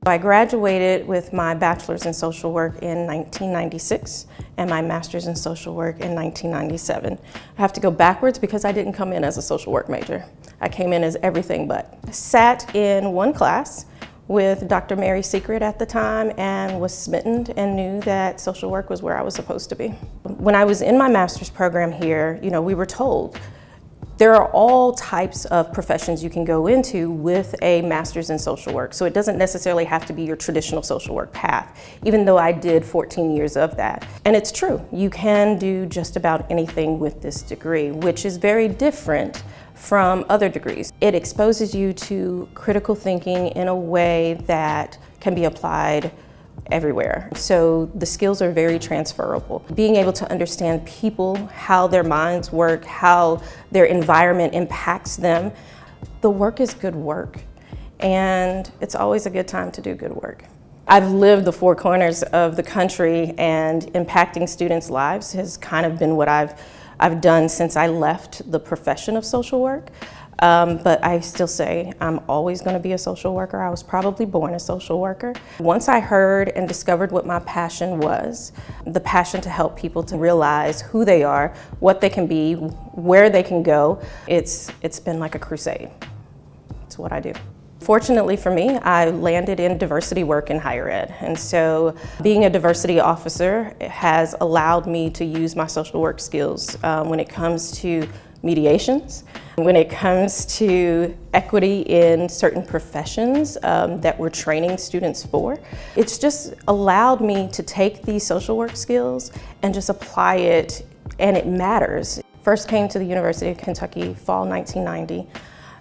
I graduated with my bachelor's in social work in 1996 and my master's in social work in 1997. I have to go backwards because I didn't come in as a social work major. I came in as everything but. I sat in one class with Dr. Mary Secret at the time and was smitten and knew that social work was where I was supposed to be. When I was in my master's program here, we were told there are all types of professions you can go into with a master's in social work. So it doesn't necessarily have to be your traditional social work path, even though I did 14 years of that. And it's true, you can do just about anything with this degree, which is very different from other degrees. It exposes you to critical thinking in a way that can be applied everywhere. So the skills are very transferable. Being able to understand people, how their minds work, how their environment impacts them. The work is good work, and it's always a good time to do good work. I've lived the four corners of the country, and impacting students' lives has kind of been what I've done since I left the profession of social work. But I still say I'm always going to be a social worker. I was probably born a social worker. Once I heard and discovered what my passion was, the passion to help people to realize who they are, what they can be, where they can go, it's been like a crusade. It's what I do. Fortunately for me, I landed in diversity work in higher ed. And so being a diversity officer has allowed me to use my social work skills when it comes to mediations, when it comes to equity in certain professions that we're training students for. It's just allowed me to take these social work skills and just apply it, and it matters. First came to the University of Kentucky fall 1990,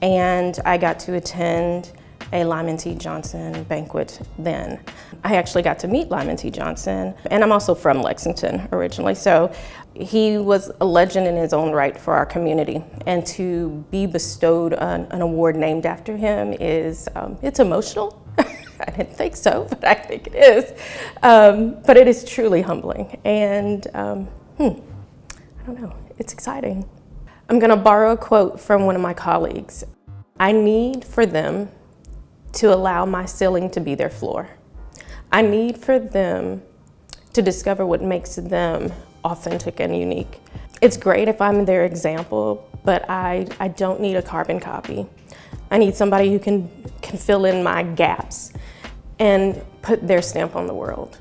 and I got to attend a Lyman T. Johnson banquet then. I actually got to meet Lyman T. Johnson, and I'm also from Lexington originally, so he was a legend in his own right for our community. And to be bestowed an award named after him is, it's emotional. I didn't think so, but I think it is. But it is truly humbling, and I don't know, it's exciting. I'm gonna borrow a quote from one of my colleagues. I need for them to allow my ceiling to be their floor. I need for them to discover what makes them authentic and unique. It's great if I'm their example, but I don't need a carbon copy. I need somebody who can fill in my gaps and put their stamp on the world.